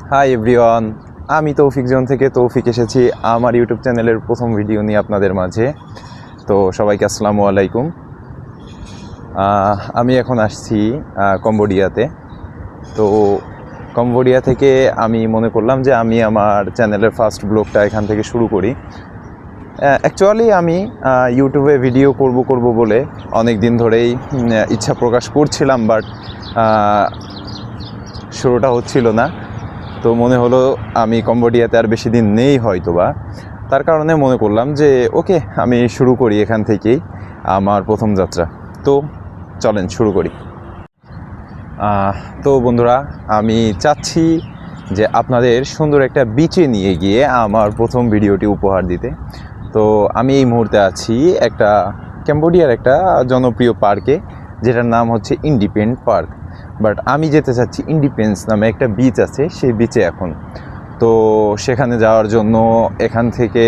Hi everyone, আমি তৌফিক zone থেকে তৌফিক এসেছি আমার ইউটিউব চ্যানেলের প্রথম ভিডিও নিয়ে আপনাদের মাঝে। তো সবাইকে আসসালামু আলাইকুম। আমি এখন আসছি কম্বোডিয়াতে। তো কম্বোডিয়া থেকে আমি মনে করলাম যে আমি আমার চ্যানেলের ফার্স্ট ব্লগটা এখান থেকে শুরু করি। অ্যাকচুয়ালি আমি ইউটিউবে ভিডিও করব বলে অনেক দিন ধরেই ইচ্ছা প্রকাশ করছিলাম, বাট শুরুটা হচ্ছিল না। তো মনে হলো আমি কম্বোডিয়াতে আর বেশি দিন নেই হয়তোবা, তার কারণে মনে করলাম যে ওকে আমি শুরু করি এখান থেকেই আমার প্রথম যাত্রা। তো চলেন শুরু করি। তো বন্ধুরা, আমি চাচ্ছি যে আপনাদের সুন্দর একটা বিচে নিয়ে গিয়ে আমার প্রথম ভিডিওটি উপহার দিতে। তো আমি এই মুহূর্তে আছি একটা কম্বোডিয়ার একটা জনপ্রিয় পার্কে, যেটার নাম হচ্ছে ইন্ডিপেন্ডেন্ট পার্ক। বাট আমি যেতে চাচ্ছি ইন্ডিপেন্ডেন্স নামে একটা বিচ আছে, সেই বিচে এখন। তো সেখানে যাওয়ার জন্য এখান থেকে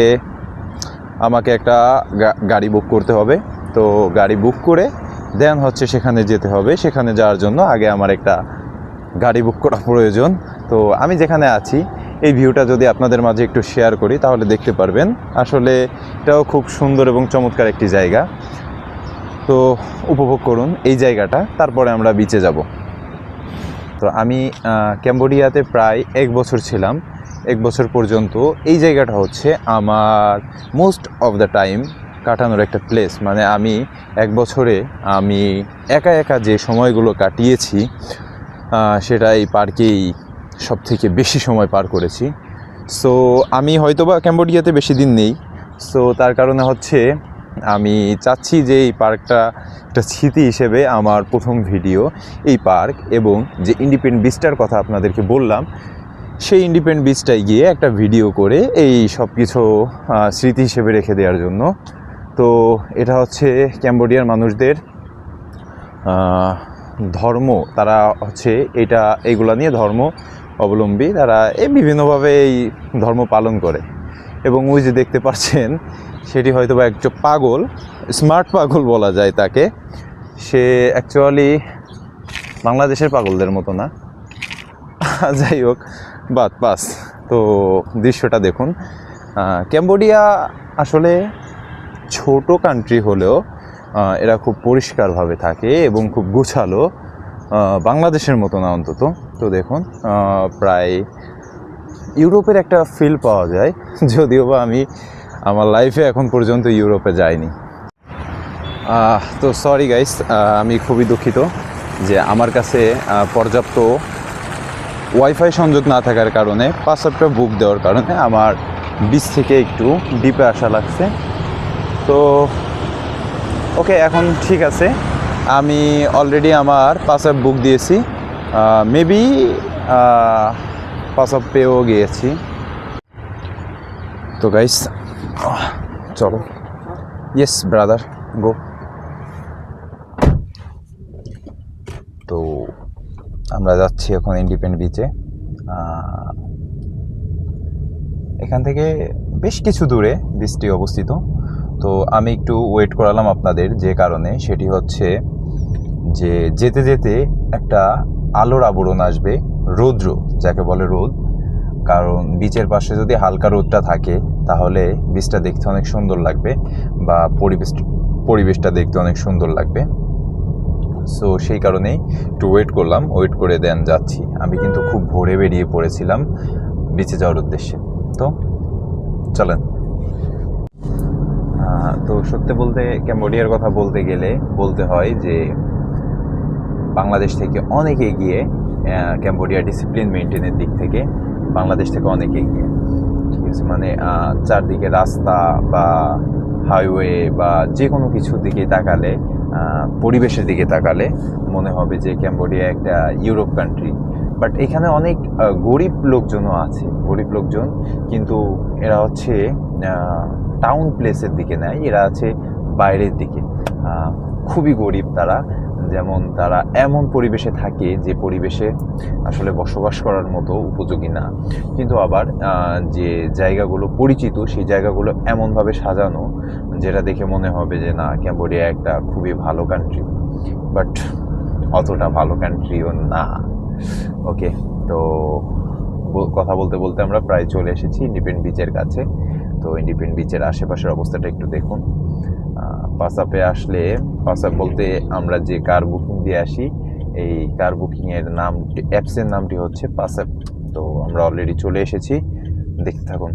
আমাকে একটা গাড়ি বুক করতে হবে। তো গাড়ি বুক করে দেন হচ্ছে সেখানে যেতে হবে। সেখানে যাওয়ার জন্য আগে আমার একটা গাড়ি বুক করা প্রয়োজন। তো আমি যেখানে আছি এই ভিউটা যদি আপনাদের মাঝে একটু শেয়ার করি তাহলে দেখতে পারবেন। আসলে এটাও খুব সুন্দর এবং চমৎকার একটি জায়গা। তো উপভোগ করুন এই জায়গাটা, তারপরে আমরা বিচে যাব। তো আমি কম্বোডিয়াতে প্রায় 1 বছর ছিলাম। 1 বছর পর্যন্ত এই জায়গাটা হচ্ছে আমার মোস্ট অফ দ্য টাইম কাটানোর একটা প্লেস। মানে আমি 1 বছরে আমি একা যে সময়গুলো কাটিয়েছি সেটা এই পার্কেই সবথেকে বেশি সময় পার করেছি। সো আমি হয়তোবা কম্বোডিয়াতে বেশি দিন নেই, সো তার কারণে হচ্ছে আমি চাচ্ছি যে এই পার্কটা একটা স্মৃতি হিসেবে আমার প্রথম ভিডিও এই পার্ক এবং যে ইন্ডিপেন্ডেন্ট বিচটার কথা আপনাদেরকে বললাম, সেই ইন্ডিপেন্ডেন্ট বিচটায় গিয়ে একটা ভিডিও করে এই সব কিছু স্মৃতি হিসেবে রেখে দেওয়ার জন্য। তো এটা হচ্ছে কম্বোডিয়ার মানুষদের ধর্ম। তারা হচ্ছে এইগুলা নিয়ে ধর্ম অবলম্বী। তারা বিভিন্নভাবে এই ধর্ম পালন করে। এবং ওই যে দেখতে পাচ্ছেন সেটি হয়তো বা একটু পাগল, স্মার্ট পাগল বলা যায় তাকে। সে অ্যাকচুয়ালি বাংলাদেশের পাগলদের মতো না, যাই হোক বাস। তো দৃশ্যটা দেখুন। কম্বোডিয়া আসলে ছোট কান্ট্রি হলেও এরা খুব পরিষ্কারভাবে থাকে এবং খুব গোছালো, বাংলাদেশের মতো না অন্তত। তো দেখুন, প্রায় ইউরোপের একটা ফিল পাওয়া যায়, যদিও বা আমি আমার লাইফে এখন পর্যন্ত ইউরোপে যাইনি। তো সরি গাইস, আমি খুবই দুঃখিত যে আমার কাছে পর্যাপ্ত ওয়াইফাই সংযোগ না থাকার কারণে পাসওয়ার্ডটা বুক দেওয়ার কারণে আমার বিচ থেকে একটু ডিপে আসা লাগছে। তো ওকে, এখন ঠিক আছে। আমি অলরেডি আমার পাসওয়ার্ড বুক দিয়েছি, মেবি পাসওয়ার্ড পেয়েও গিয়েছি। তো গাইস চলো, ইয়েস ব্রাদার, গো। তো আমরা যাচ্ছি এখন ইন্ডিপেন্ডেন্ট বিচে। এখান থেকে বেশ কিছু দূরে বিচটি অবস্থিত। তো আমি একটু ওয়েট করালাম আপনাদের, যে কারণে সেটি হচ্ছে যে যেতে যেতে একটা আলোর আবরণ আসবে, রৌদ্র যাকে বলে রোদ। কারণ বিচের পাশে যদি হালকা রোদটা থাকে তাহলে বিচটা দেখতে অনেক সুন্দর লাগবে, বা পরিবেশটা দেখতে অনেক সুন্দর লাগবে। সো সেই কারণেই একটু ওয়েট করলাম, ওয়েট করে দেন যাচ্ছি। আমি কিন্তু খুব ভোরে বেরিয়ে পড়েছিলাম বিচে যাওয়ার উদ্দেশ্যে। তো চলেন। তো সত্যি বলতে কম্বোডিয়ার কথা বলতে গেলে বলতে হয় যে বাংলাদেশ থেকে অনেক এগিয়ে। কম্বোডিয়া ডিসিপ্লিন মেনটেনের দিক থেকে বাংলাদেশ থেকে অনেক এগিয়ে, ঠিক আছে। মানে চারদিকে রাস্তা বা হাইওয়ে বা যে কোনো কিছুর দিকে তাকালে, পরিবেশের দিকে তাকালে মনে হবে যে কম্বোডিয়া একটা ইউরোপ কান্ট্রি। বাট এখানে অনেক গরিব লোকজনও আছে, গরিব লোকজন, কিন্তু এরা হচ্ছে টাউন প্লেসের দিকে নেয়, এরা আছে বাইরের দিকে। খুবই গরিব তারা, যেমন তারা এমন পরিবেশে থাকে যে পরিবেশে আসলে বসবাস করার মতো উপযোগী না, কিন্তু আবার যে জায়গাগুলো পরিচিত সেই জায়গাগুলো এমনভাবে সাজানো যেটা দেখে মনে হবে যে না, কম্বোডিয়া একটা খুবই ভালো কান্ট্রি। বাট অতটা ভালো কান্ট্রিও না। ওকে, তো কথা বলতে বলতে আমরা প্রায় চলে এসেছি ইন্ডিপেন্ডেন্ট বিচের কাছে। তো ইন্ডিপেন্ডেন্ট বিচের আশেপাশের অবস্থাটা একটু দেখুন। পাসাপে আসলে, পাসাপ বলতে আমরা যে কার বুকিং দিয়ে আসি, এই কার বুকিংয়ের নাম, অ্যাপসের নামটি হচ্ছে পাসাপ। তো আমরা অলরেডি চলে এসেছি, দেখতে থাকুন।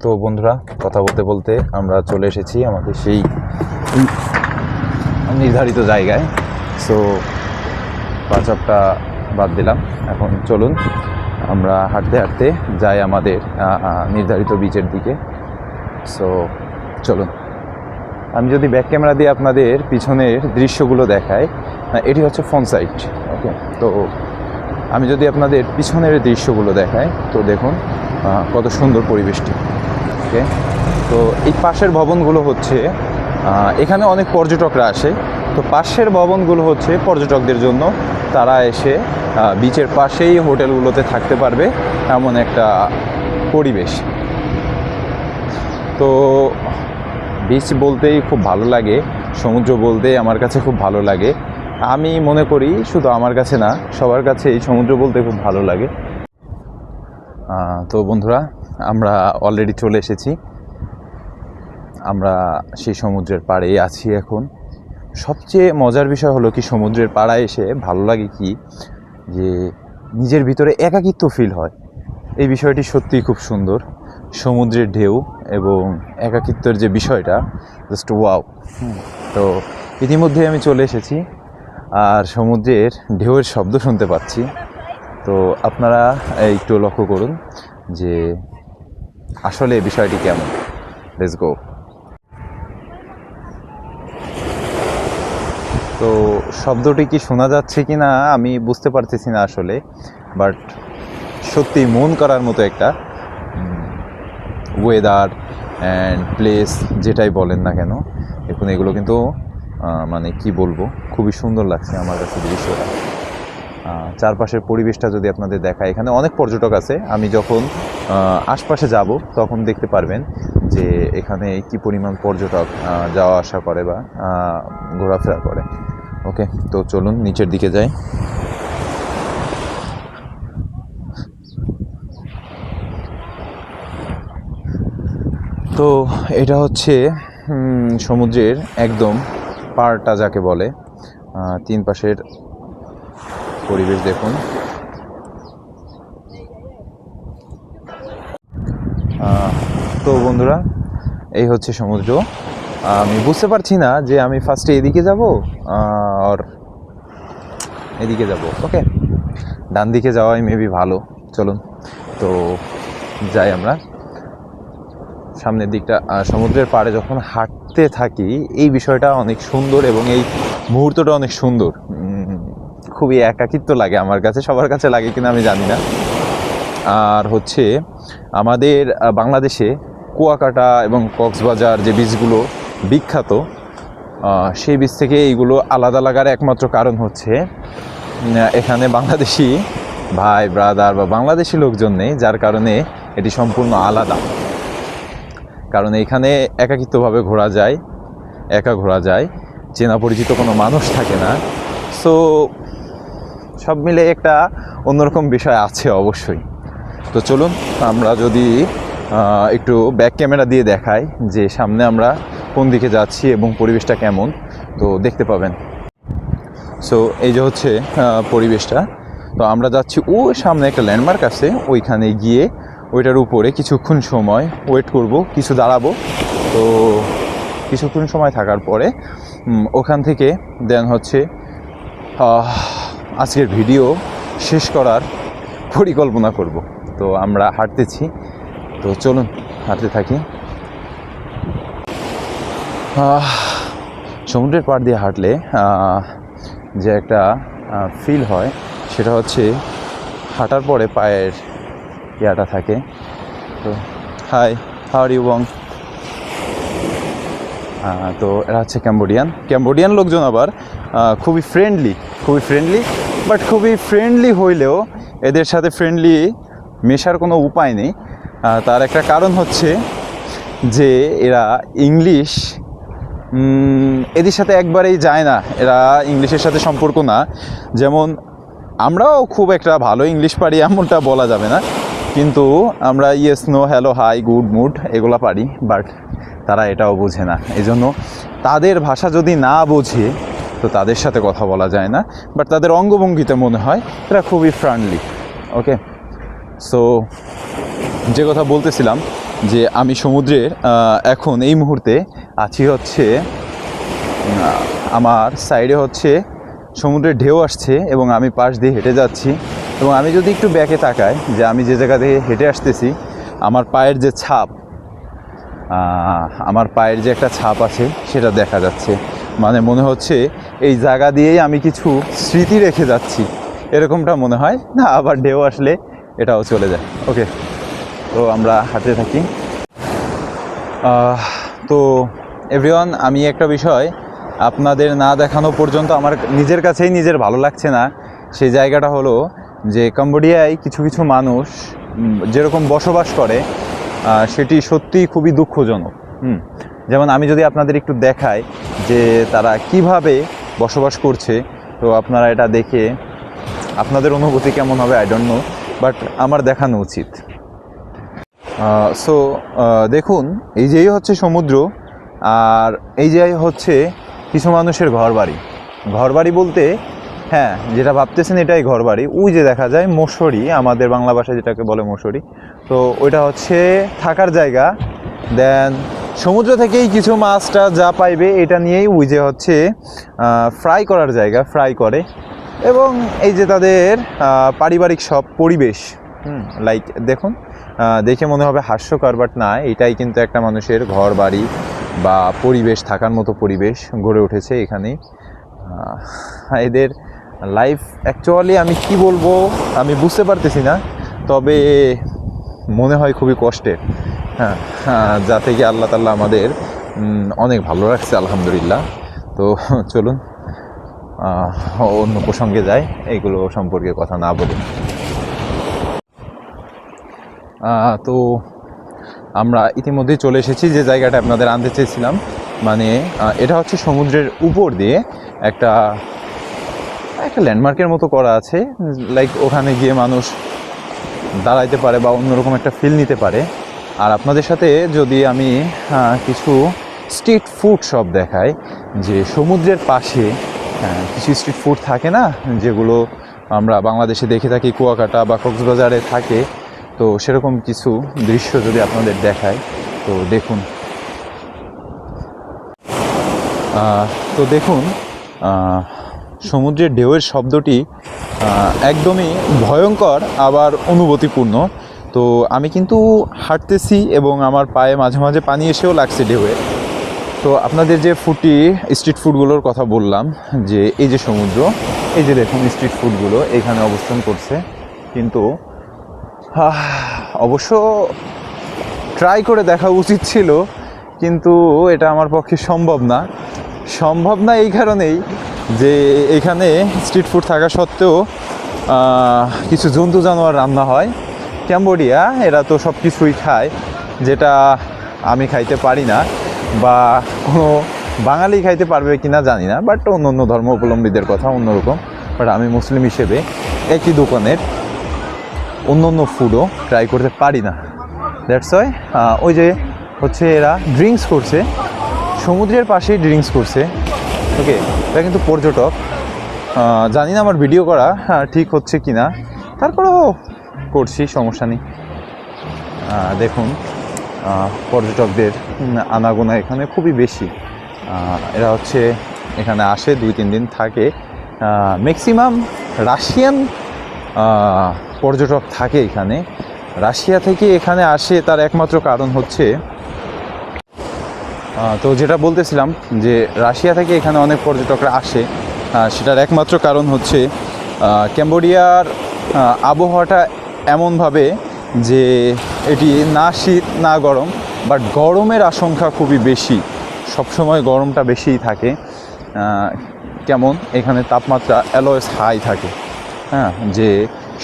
তো বন্ধুরা, কথা বলতে বলতে আমরা চলে এসেছি আমাদের সেই নির্ধারিত জায়গায়। সো পাসাপটা বাদ দিলাম, এখন চলুন আমরা হাঁটতে হাঁটতে যাই আমাদের নির্ধারিত বিচের দিকে। সো চলুন, আমি যদি ব্যাক ক্যামেরা দিয়ে আপনাদের পিছনের দৃশ্যগুলো দেখাই, এটি হচ্ছে ফ্রন্ট সাইড। ওকে, তো আমি যদি আপনাদের পিছনের দৃশ্যগুলো দেখাই, তো দেখুন কত সুন্দর পরিবেশটি। ওকে, তো এই পাশের ভবনগুলো হচ্ছে, এখানে অনেক পর্যটকরা আসে, তো পাশের ভবনগুলো হচ্ছে পর্যটকদের জন্য। তারা এসে বিচের পাশেই হোটেলগুলোতে থাকতে পারবে, এমন একটা পরিবেশ। তো বিচ বলতেই খুব ভালো লাগে, সমুদ্র বলতেই আমার কাছে খুব ভালো লাগে। আমি মনে করি শুধু আমার কাছে না, সবার কাছে এই সমুদ্র বলতে খুব ভালো লাগে। তো বন্ধুরা, আমরা অলরেডি চলে এসেছি, আমরা সেই সমুদ্রের পাড়েই আছি এখন। সবচেয়ে মজার বিষয় হলো কি, সমুদ্রের পাড়ায় এসে ভালো লাগে কি, যে নিজের ভিতরে একাকিত্ব ফিল হয়। এই বিষয়টি সত্যিই খুব সুন্দর। সমুদ্রের ঢেউ এবং একাকিত্বের যে বিষয়টা, জাস্ট ওয়াও। তো ইতিমধ্যে আমি চলে এসেছি, আর সমুদ্রের ঢেউয়ের শব্দ শুনতে পাচ্ছি। তো আপনারা একটু লক্ষ্য করুন যে আসলে বিষয়টি কেমন। Let's go. তো শব্দটি কি শোনা যাচ্ছে কি না আমি বুঝতে পারতেছি না আসলে, বাট সত্যি মন করার মতো একটা ওয়েদার অ্যান্ড প্লেস, যেটাই বলেন না কেন। দেখুন, এগুলো কিন্তু মানে কি বলবো, খুবই সুন্দর লাগছে আমার কাছে দৃশ্যটা। চারপাশের পরিবেশটা যদি আপনাদের দেখায়, এখানে অনেক পর্যটক আছে। আমি যখন আশপাশে যাব তখন দেখতে পারবেন যে এখানে কি পরিমাণ পর্যটক যাওয়া আসা করে বা ঘোরাফেরা করে। ওকে, তো চলুন নিচের দিকে যাই। তো এটা হচ্ছে সমুদ্রের একদম পাড়টা যাকে বলে। তিন পাশের পরিবেশ দেখুন। তো বন্ধুরা, এই হচ্ছে সমুদ্র। আমি বুঝতে পারছি না যে আমি ফার্স্টে এদিকে যাব আর এদিকে যাব। ওকে, ডান দিকে যাওয়াই মেবি ভালো। চলুন তো যাই আমরা সামনের দিকটা। সমুদ্রের পাড়ে যখন হাঁটতে থাকি, এই বিষয়টা অনেক সুন্দর এবং এই মুহূর্তটা অনেক সুন্দর। খুবই একাকিত্ব লাগে আমার কাছে, সবার কাছে লাগে কিনা আমি জানি না। আর হচ্ছে আমাদের বাংলাদেশে কুয়াকাটা এবং কক্সবাজার যে বীচগুলো বিখ্যাত, সেই বীচ থেকে এইগুলো আলাদা লাগার একমাত্র কারণ হচ্ছে এখানে বাংলাদেশি ভাই ব্রাদার বা বাংলাদেশি লোকজন নেই, যার কারণে এটি সম্পূর্ণ আলাদা। কারণ এখানে একাকিত্বভাবে ঘোরা যায়, একা ঘোরা যায়, চেনা পরিচিত কোনো মানুষ থাকে না। সো সব মিলে একটা অন্যরকম বিষয় আছে অবশ্যই। তো চলুন আমরা যদি একটু ব্যাক ক্যামেরা দিয়ে দেখাই যে সামনে আমরা কোন দিকে যাচ্ছি এবং পরিবেশটা কেমন, তো দেখতে পাবেন। সো এই যে হচ্ছে পরিবেশটা। তো আমরা যাচ্ছি, ও সামনে একটা ল্যান্ডমার্ক আছে, ওইখানে গিয়ে ওইটার উপরে কিছুক্ষণ সময় ওয়েট করব, কিছু দাঁড়াবো। তো কিছুক্ষণ সময় থাকার পরে ওখান থেকে দেন হচ্ছে আজকের ভিডিও শেষ করার পরিকল্পনা করব। তো আমরা হাঁটতেছি, তো চলুন হাঁটতে থাকি। সমুদ্রের পাড় দিয়ে হাঁটলে যে একটা ফিল হয়, সেটা হচ্ছে হাঁটার পরে পায়ের ইয়াটা থাকে। তো হাই, হাউ আর ইউ বং? তো এরা হচ্ছে ক্যাম্বোডিয়ান লোকজন, আবার খুবই ফ্রেন্ডলি, বাট খুবই ফ্রেন্ডলি হইলেও এদের সাথে ফ্রেন্ডলি মেশার কোনো উপায় নেই। তার একটা কারণ হচ্ছে যে এরা ইংলিশ এদের সাথে একবারেই যায় না, এরা ইংলিশের সাথে সম্পর্ক না। যেমন আমরাও খুব একটা ভালো ইংলিশ পারি এমনটা বলা যাবে না, কিন্তু আমরা yes no hello hi good mood এগুলো পারি, বাট তারা এটাও বোঝে না। এই জন্য তাদের ভাষা যদি না বোঝে তো তাদের সাথে কথা বলা যায় না, বাট তাদের অঙ্গভঙ্গিতে মনে হয় তারা খুবই ফ্রেন্ডলি। ওকে, সো যে কথা বলতেছিলাম যে আমি সমুদ্রের এখন এই মুহূর্তে আছি হচ্ছে আমার সাইডে হচ্ছে সমুদ্রের ঢেউ আসছে এবং আমি পাশ দিয়ে হেঁটে যাচ্ছি, এবং আমি যদি একটু ব্যাকে তাকাই যে আমি যে জায়গা থেকে হেঁটে আসতেছি, আমার পায়ের যে ছাপ, আমার পায়ের যে একটা ছাপ আছে সেটা দেখা যাচ্ছে। মানে মনে হচ্ছে এই জায়গা দিয়েই আমি কিছু স্মৃতি রেখে যাচ্ছি, এরকমটা মনে হয় না। আবার ঢেউ আসলে এটাও চলে যায়। ওকে, তো আমরা হাঁটতে থাকি। তো এভরিওয়ান, আমি একটা বিষয় আপনাদের না দেখানো পর্যন্ত আমার নিজের কাছেই নিজের ভালো লাগছে না। সেই জায়গাটা হলো যে কম্বোডিয়ায় কিছু কিছু মানুষ যেরকম বসবাস করে সেটি সত্যিই খুবই দুঃখজনক। যেমন আমি যদি আপনাদের একটু দেখাই যে তারা কিভাবে বসবাস করছে, তো আপনারা এটা দেখে আপনাদের অনুভূতি কেমন হবে আই ডোন্ট নো, বাট আমার দেখানো উচিত। সো দেখুন, এই যেই হচ্ছে সমুদ্র, আর এই যে হচ্ছে কিছু মানুষের ঘরবাড়ি বলতে হ্যাঁ যেটা ভাবতেছেন এটাই ঘরবাড়ি। ওই যে দেখা যায় মশারি, আমাদের বাংলা ভাষায় যেটাকে বলে মশারি, তো ওইটা হচ্ছে থাকার জায়গা। দেন সমুদ্র থেকেই কিছু মাছটা যা পাইবে এটা নিয়েই ওই যে হচ্ছে ফ্রাই করার জায়গা, ফ্রাই করে। এবং এই যে তাদের পারিবারিক সব পরিবেশ, লাইক দেখুন, দেখে মনে হবে হাস্যকর, বাট না, এটাই কিন্তু একটা মানুষের ঘর বাড়ি বা পরিবেশ, থাকার মতো পরিবেশ গড়ে উঠেছে এখানে। এদের লাইফ অ্যাকচুয়ালি আমি কি বলবো আমি বুঝতে পারতেছি না, তবে মনে হয় খুবই কষ্টের। হ্যাঁ, যা থেকে আল্লাহ তাআলা আমাদের অনেক ভালো রাখছে আলহামদুলিল্লাহ। তো চলুন অন্য প্রসঙ্গে যাই, এইগুলো সম্পর্কে কথা না বলি। তো আমরা ইতিমধ্যেই চলে এসেছি যে জায়গাটা আপনাদের আনতে চেয়েছিলাম। মানে এটা হচ্ছে সমুদ্রের উপর দিয়ে একটা ল্যান্ডমার্কের মতো করা আছে, লাইক ওখানে গিয়ে মানুষ দাঁড়াইতে পারে বা অন্যরকম একটা ফিল নিতে পারে। আর আপনাদের সাথে যদি আমি কিছু স্ট্রিট ফুড শপ দেখাই, যে সমুদ্রের পাশে কিছু স্ট্রিট ফুড থাকে না, যেগুলো আমরা বাংলাদেশে দেখে থাকি, কুয়াকাটা বা কক্সবাজারে থাকে, তো সেরকম কিছু দৃশ্য যদি আপনাদের দেখায়, তো দেখুন। তো দেখুন, সমুদ্রের ঢেউয়ের শব্দটি একদমই ভয়ঙ্কর আবার অনুভূতিপূর্ণ। তো আমি কিন্তু হাঁটতেছি এবং আমার পায়ে মাঝে মাঝে পানি এসেও লাগছে ঢেউয়ে। তো আপনাদের যে স্ট্রিট ফুডগুলোর কথা বললাম, যে এই যে সমুদ্র, এই যে দেখুন স্ট্রিট ফুডগুলো এখানে অবস্থান করছে, কিন্তু অবশ্য ট্রাই করে দেখা উচিত ছিল, কিন্তু এটা আমার পক্ষে সম্ভব না এই কারণেই যে এখানে স্ট্রিট ফুড থাকা সত্ত্বেও কিছু জন্তু জানোয়ার রান্না হয়। ক্যাম্বোডিয়া এরা তো সব কিছুই খায়, যেটা আমি খাইতে পারি না, বা কোনো বাঙালি খাইতে পারবে কি না জানি না, বাট অন্য অন্য ধর্মাবলম্বীদের কথা অন্যরকম। বাট আমি মুসলিম হিসেবে একই দোকানের অন্য অন্য ফুডও ট্রাই করতে পারি না। দ্যাটস ওয়াই ওই যে হচ্ছে এরা ড্রিঙ্কস করছে, সমুদ্রের পাশেই ড্রিঙ্কস করছে। ওকে, এটা কিন্তু পর্যটক, জানি না আমার ভিডিও করা ঠিক হচ্ছে কি না, তারপরেও করছি, সমস্যা নেই। দেখুন, পর্যটকদের আনাগোনা এখানে খুবই বেশি। এরা হচ্ছে এখানে আসে 2-3 দিন থাকে। ম্যাক্সিমাম রাশিয়ান পর্যটক থাকে এখানে। রাশিয়া থেকে এখানে আসে তার একমাত্র কারণ হচ্ছে, তো যেটা বলতেছিলাম যে রাশিয়া থেকে এখানে অনেক পর্যটকরা আসে, সেটার একমাত্র কারণ হচ্ছে ক্যাম্বোডিয়ার আবহাওয়াটা এমনভাবে যে এটি না শীত না গরম, বাট গরমের আশঙ্কা খুবই বেশি, সবসময় গরমটা বেশিই থাকে। কেমন এখানে তাপমাত্রা অ্যালওয়েজ হাই থাকে, যে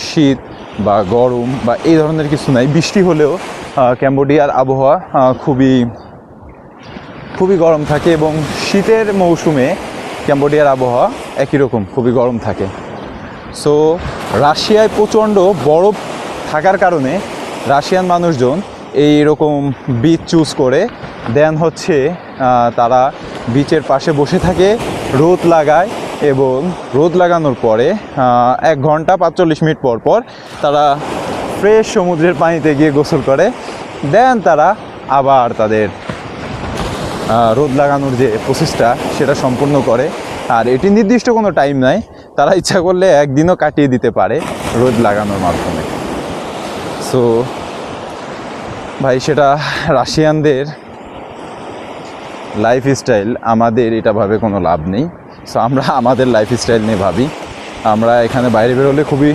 শীত বা গরম বা এই ধরনের কিছু নাই। বৃষ্টি হলেও ক্যাম্বোডিয়ার আবহাওয়া খুবই গরম থাকে, এবং শীতের মৌসুমে ক্যাম্বোডিয়ার আবহাওয়া একই রকম খুবই গরম থাকে। সো রাশিয়ায় প্রচণ্ড বরফ থাকার কারণে রাশিয়ান মানুষজন এইরকম বিচ চুজ করে দেন হচ্ছে তারা বিচের পাশে বসে থাকে, রোদ লাগায় এবং রোদ লাগানোর পরে 1 ঘন্টা 45 মিনিট পর পর তারা ফ্রেশ সমুদ্রের পানিতে গিয়ে গোসল করে, দেন তারা আবার তাদের রোদ লাগানোর যে প্রসেসটা সেটা সম্পূর্ণ করে। আর এটি নির্দিষ্ট কোনো টাইম নাই, তারা ইচ্ছা করলে একদিনও কাটিয়ে দিতে পারে রোদ লাগানোর মাধ্যমে। সো ভাই সেটা রাশিয়ানদের লাইফস্টাইল, আমাদের এটা ভাবে কোনো লাভ নেই। সো আমরা আমাদের লাইফস্টাইল নিয়ে ভাবি। আমরা এখানে বাইরে বেরোলে খুবই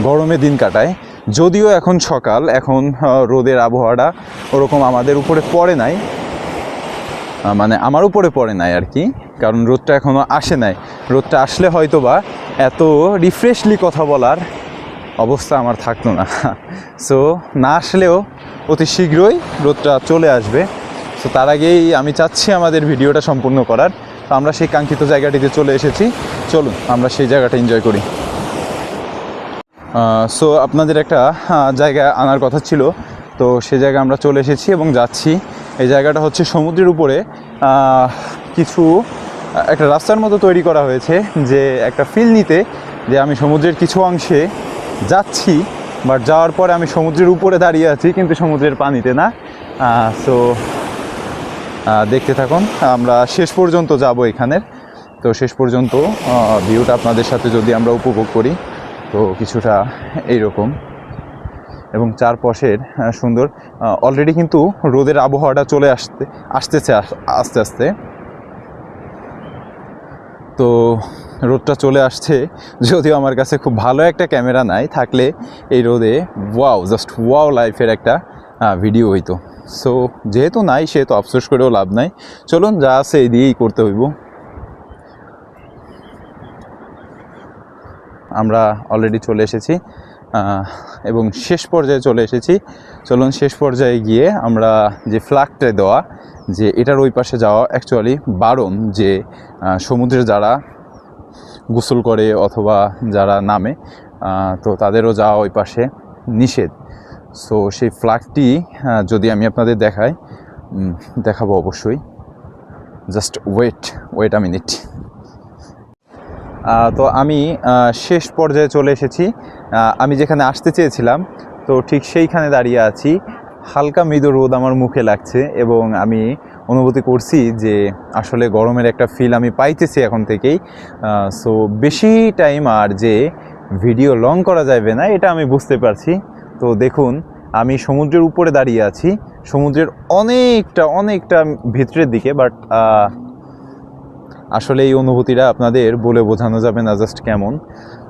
গরমে দিন কাটাই, যদিও এখন সকাল, এখন রোদের আবহাওয়াটা ওরকম আমাদের উপরে পড়ে নাই, মানে আমার উপরে পড়ে নাই আর কি, কারণ রোদটা এখনও আসে নাই। রোদটা আসলে হয়তো বা এত রিফ্রেশলি কথা বলার অবস্থা আমার থাকতো না। সো না আসলেও অতি শীঘ্রই রোদটা চলে আসবে। সো তার আগেই আমি চাচ্ছি আমাদের ভিডিওটা সম্পূর্ণ করার। তো আমরা সেই কাঙ্ক্ষিত জায়গাটিতে চলে এসেছি, চলুন আমরা সেই জায়গাটা এনজয় করি। সো আপনাদের একটা জায়গা আনার কথা ছিল, তো সেই জায়গায় আমরা চলে এসেছি এবং যাচ্ছি। এই জায়গাটা হচ্ছে সমুদ্রের উপরে কিছু একটা রাস্তার মতো তৈরি করা হয়েছে, যে একটা ফিল নিতে যে আমি সমুদ্রের কিছু অংশে যাচ্ছি, বাট যাওয়ার পরে আমি সমুদ্রের উপরে দাঁড়িয়ে আছি কিন্তু সমুদ্রের পানিতে না। সো দেখতে থাকুন, আমরা শেষ পর্যন্ত যাব এখানের। তো শেষ পর্যন্ত ভিউটা আপনাদের সাথে যদি আমরা উপভোগ করি তো কিছুটা এইরকম, এবং চারপাশের সুন্দর। অলরেডি কিন্তু রোদের আবহাওয়াটা চলে আসতেছে আস্তে আস্তে। তো রোদটা চলে আসছে, যদিও আমার কাছে খুব ভালো একটা ক্যামেরা নাই, থাকলে এই রোদে ওয়াও, জাস্ট ওয়াও লাইফের একটা ভিডিও হইতো। সো যেহেতু নাই, সেহেতু আফসোস করেও লাভ নাই। চলুন যা আছে এই দিয়েই করতে হইব। আমরা অলরেডি চলে এসেছি এবং শেষ পর্যায়ে চলে এসেছি। চলুন শেষ পর্যায়ে গিয়ে আমরা যে ফ্ল্যাগটা দেওয়া, যে এটার ওই পাশে যাওয়া অ্যাকচুয়ালি বারণ, যে সমুদ্রে যারা গোসল করে অথবা যারা নামে তো তাদেরও যাওয়া ওই পাশে নিষেধ। সো সেই ফ্ল্যাগটি যদি আমি আপনাদের দেখাবো অবশ্যই। Just wait a minute. তো আমি শেষ পর্যায়ে চলে এসেছি। আমি যেখানে আসতে চেয়েছিলাম তো ঠিক সেইখানে দাঁড়িয়ে আছি। হালকা মৃদু রোদ আমার মুখে লাগছে এবং আমি অনুভূতি করছি যে আসলে গরমের একটা ফিল আমি পাইতেছি এখন থেকেই। সো বেশি টাইম আর যে ভিডিও লং করা যাবে না এটা আমি বুঝতে পারছি। তো দেখুন, আমি সমুদ্রের উপরে দাঁড়িয়ে আছি, সমুদ্রের অনেকটা ভিতরের দিকে, বাট আসলে এই অনুভূতিটা আপনাদের বলে বোঝানো যাবে না জাস্ট কেমন।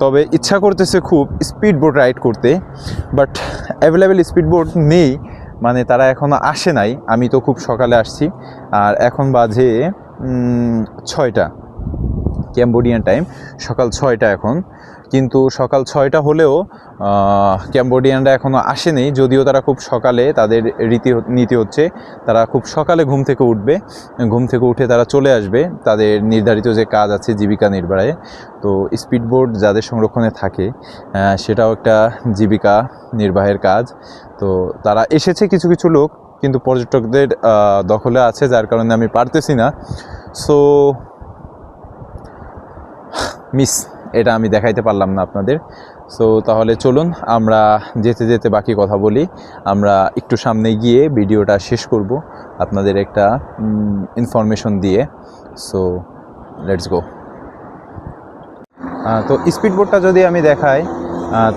তবে ইচ্ছা করতেছে খুব স্পিড বোট রাইড করতে, বাট অ্যাভেলেবেল স্পিড বোট নেই, মানে তারা এখনও আসে নাই। আমি তো খুব সকালে আসছি, আর এখন বাজে 6টা ক্যাম্বোডিয়ান টাইম, সকাল 6টা এখন। কিন্তু সকাল 6টা হলেও ক্যাম্বোডিয়ানরা এখনও আসেনি, যদিও তারা খুব সকালে, তাদের নীতি হচ্ছে তারা খুব সকালে ঘুম থেকে উঠবে, ঘুম থেকে উঠে তারা চলে আসবে তাদের নির্ধারিত যে কাজ আছে জীবিকা নির্বাহে। তো স্পিডবোট যাদের সংরক্ষণে থাকে সেটাও একটা জীবিকা নির্বাহের কাজ। তো তারা এসেছে কিছু লোক, কিন্তু পর্যটকদের দখলে আছে, যার কারণে আমি পারতেছি না। সো এটা আমি দেখাইতে পারলাম না আপনাদের। সো তাহলে চলুন আমরা যেতে যেতে বাকি কথা বলি। আমরা একটু সামনে গিয়ে ভিডিওটা শেষ করব আপনাদের একটা ইনফরমেশন দিয়ে। So let's go. তো স্পিডবোটটা যদি আমি দেখাই,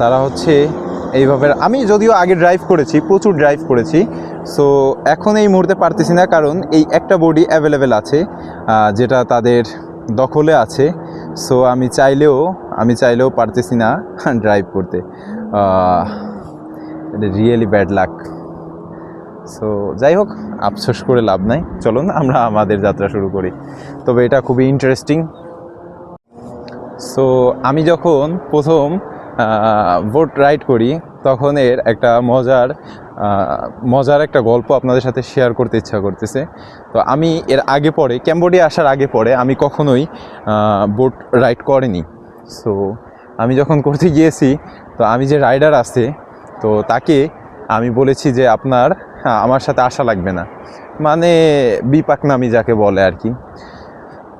তারা হচ্ছে এইভাবে, আমি যদিও আগে প্রচুর ড্রাইভ করেছি। সো এখন এই মুহূর্তে পারতেছি না, কারণ এই একটা বোটই অ্যাভেলেবেল আছে যেটা তাদের দখলে আছে। সো আমি চাইলেও পারতেছি না ড্রাইভ করতে। Really bad luck. সো যাই হোক, আফসোস করে লাভ নাই, চলুন আমরা আমাদের যাত্রা শুরু করি। তবে এটা খুবই ইন্টারেস্টিং। সো আমি যখন প্রথম বোট রাইড করি তখন এর একটা মজার একটা গল্প আপনাদের সাথে শেয়ার করতে ইচ্ছা করতেছে। তো আমি এর ক্যাম্বোডিয়া আসার আগে পরে আমি কখনোই বোট রাইড করিনি। সো আমি যখন করতে গিয়েছি, তো আমি যে রাইডার আছে, তো তাকে আমি বলেছি যে আপনার আমার সাথে আসা লাগবে না, মানে বিপাকনামি যাকে বলে আর কি।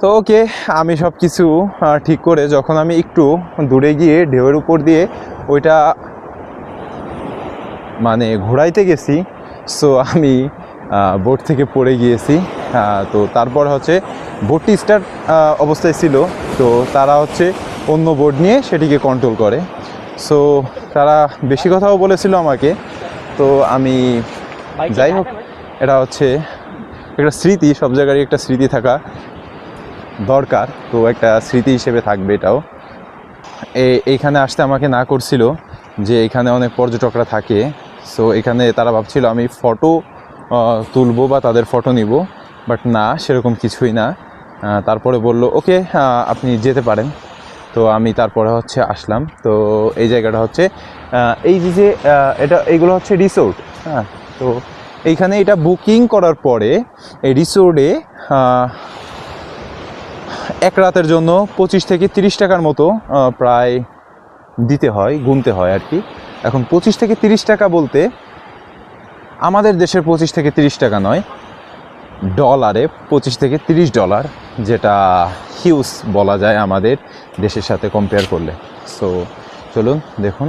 তো ওকে, আমি সব কিছু ঠিক করে যখন আমি একটু দূরে গিয়ে ঢেউয়ের উপর দিয়ে ওইটা মানে ঘোরাইতে গেছি, সো আমি বোট থেকে পড়ে গিয়েছি। তো তারপর হচ্ছে বোটটি স্টার্ট অবস্থায় ছিল, তো তারা হচ্ছে অন্য বোট নিয়ে সেটিকে কন্ট্রোল করে। সো তারা বেশি কথাও বলেছিল আমাকে, তো আমি যাই হোক, এটা হচ্ছে একটা স্মৃতি, সব জায়গায় একটা স্মৃতি থাকা দরকার, তো একটা স্মৃতি হিসেবে থাকবে এটাও। এইখানে আসতে আমাকে না করছিল যে এখানে অনেক পর্যটকরা থাকে, সো এখানে তারা ভাবছিল আমি ফটো তুলবো বা তাদের ফটো নিব, বাট না, সেরকম কিছুই না। তারপরে বলল ওকে আপনি যেতে পারেন। তো আমি তারপরে হচ্ছে আসলাম। তো এই জায়গাটা হচ্ছে এই যে এইগুলো হচ্ছে রিসোর্ট। হ্যাঁ, তো এইখানে এটা বুকিং করার পরে এই রিসোর্টে এক রাতের জন্য 25 থেকে 30 টাকার মতো প্রায় দিতে হয়, গুনতে হয় আর কি। এখন 25 থেকে 30 টাকা বলতে আমাদের দেশের 25 থেকে 30 টাকা নয়, ডলারে 25 থেকে $30, যেটা হিউজ বলা যায় আমাদের দেশের সাথে কম্পেয়ার করলে। সো চলুন দেখুন।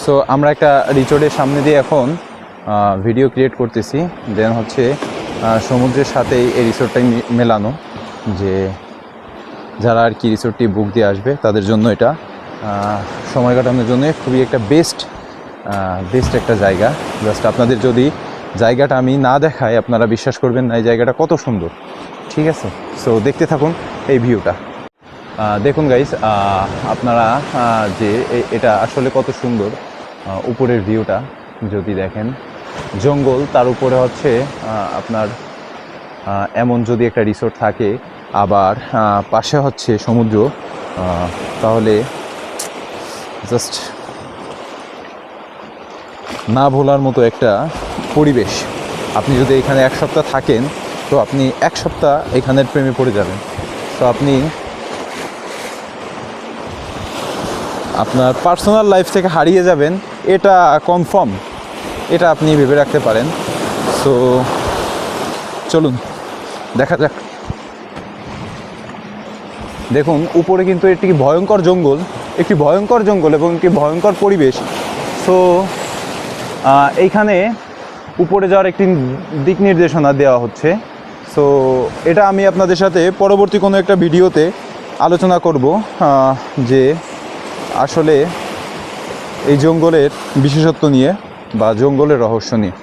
সো আমরা একটা রিসোর্টের সামনে দিয়ে এখন ভিডিও ক্রিয়েট করতেছি। দেন হচ্ছে সমুদ্রের সাথেই এই রিসোর্টটাই মেলানো, যে যারা আর কি রিসোর্টটি বুক দিয়ে আসবে তাদের জন্য এটা সময় কাটানোর জন্য খুবই একটা বেস্ট একটা জায়গা। জাস্ট আপনাদের যদি জায়গাটা আমি না দেখাই আপনারা বিশ্বাস করবেন না এই জায়গাটা কত সুন্দর। ঠিক আছে, সো দেখতে থাকুন এই ভিউটা। দেখুন গাইস, আপনারা যে এটা আসলে কত সুন্দর উপরের ভিউটা যদি দেখেন, জঙ্গল, তার উপরে হচ্ছে আপনার এমন যদি একটা রিসোর্ট থাকে, আবার পাশে হচ্ছে সমুদ্র, তাহলে জাস্ট না ভোলার মতো একটা পরিবেশ। আপনি যদি এখানে এক সপ্তাহ থাকেন, তো আপনি এক সপ্তাহ এখানের প্রেমে পড়ে যাবেন। তো আপনি আপনার পার্সোনাল লাইফ থেকে হারিয়ে যাবেন, এটা কনফার্ম, এটা আপনি ভেবে রাখতে পারেন। সো চলুন দেখা যাক। দেখুন উপরে কিন্তু একটি ভয়ঙ্কর জঙ্গল, এবং একটি ভয়ঙ্কর পরিবেশ। সো এইখানে উপরে যাওয়ার একটি দিক নির্দেশনা দেওয়া হচ্ছে। সো এটা আমি আপনাদের সাথে পরবর্তী কোনো একটা ভিডিওতে আলোচনা করব, যে আসলে এই জঙ্গলের বিশেষত্ব নিয়ে বা জঙ্গলের রহস্য নিয়ে।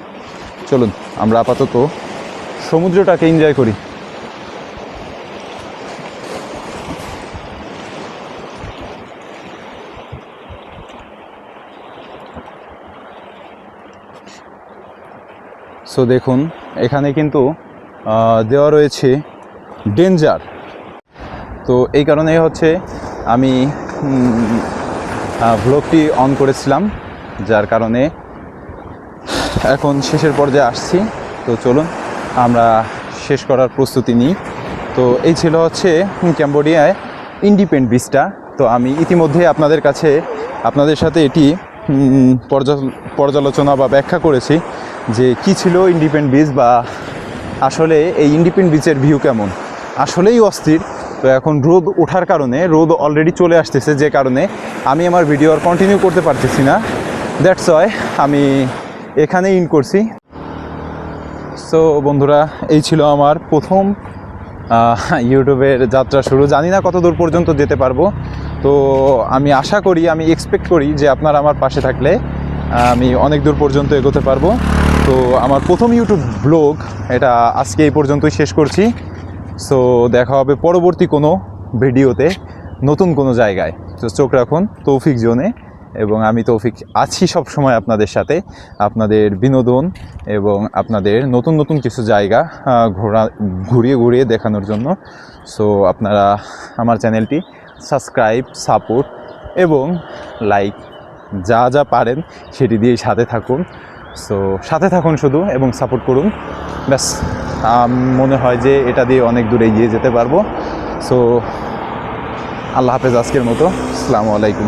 চলুন আমরা আপাতত সমুদ্রটাকে এনজয় করি। সো দেখুন এখানে কিন্তু দেওয়া রয়েছে ডেঞ্জার। তো এই কারণেই হচ্ছে আমি ব্লগটি অন করেছিলাম, যার কারণে এখন শেষের পর্যায়ে আসছি। তো চলুন আমরা শেষ করার প্রস্তুতি নিই। তো এই ছিল হচ্ছে ক্যাম্বোডিয়ায় ইন্ডিপেন্ডেন্ট বিচটা। তো আমি ইতিমধ্যে আপনাদের সাথে এটি পর্যালোচনা বা ব্যাখ্যা করেছি যে কি ছিল ইন্ডিপেন্ডেন্ট বিচ, বা আসলে এই ইন্ডিপেন্ডেন্ট বিচের ভিউ কেমন। আসলেই অস্থির। তো এখন রোদ ওঠার কারণে, রোদ অলরেডি চলে আসতেছে, যে কারণে আমি আমার ভিডিও আর কন্টিনিউ করতে পারতেছি না। দ্যাটস ওয়াই আমি এখানে ইন করছি। সো বন্ধুরা, এই ছিল আমার প্রথম ইউটিউবের যাত্রা শুরু। জানি না কত দূর পর্যন্ত যেতে পারবো। তো আমি আশা করি, আমি এক্সপেক্ট করি যে আপনারা আমার পাশে থাকলে আমি অনেক দূর পর্যন্ত এগোতে পারবো। তো আমার প্রথম ইউটিউব ব্লগ এটা আজকে এই পর্যন্তই শেষ করছি। সো দেখা হবে পরবর্তী কোনো ভিডিওতে নতুন কোনো জায়গায়। তো চোখ রাখুন তৌফিক জোনে, এবং আমি তৌফিক আছি সব সময় আপনাদের সাথে, আপনাদের বিনোদন এবং আপনাদের নতুন নতুন কিছু জায়গা ঘুরিয়ে দেখানোর জন্য। সো আপনারা আমার চ্যানেলটি সাবস্ক্রাইব, সাপোর্ট এবং লাইক যা পারেন সেটি দিয়েই সাথে থাকুন। সো সাথে থাকুন শুধু, এবং সাপোর্ট করুন। ব্যাস, মনে হয় যে এটা দিয়ে অনেক দূরে এগিয়ে যেতে পারবো। সো আল্লাহ হাফেজ আজকের মতো। আসসালামু আলাইকুম।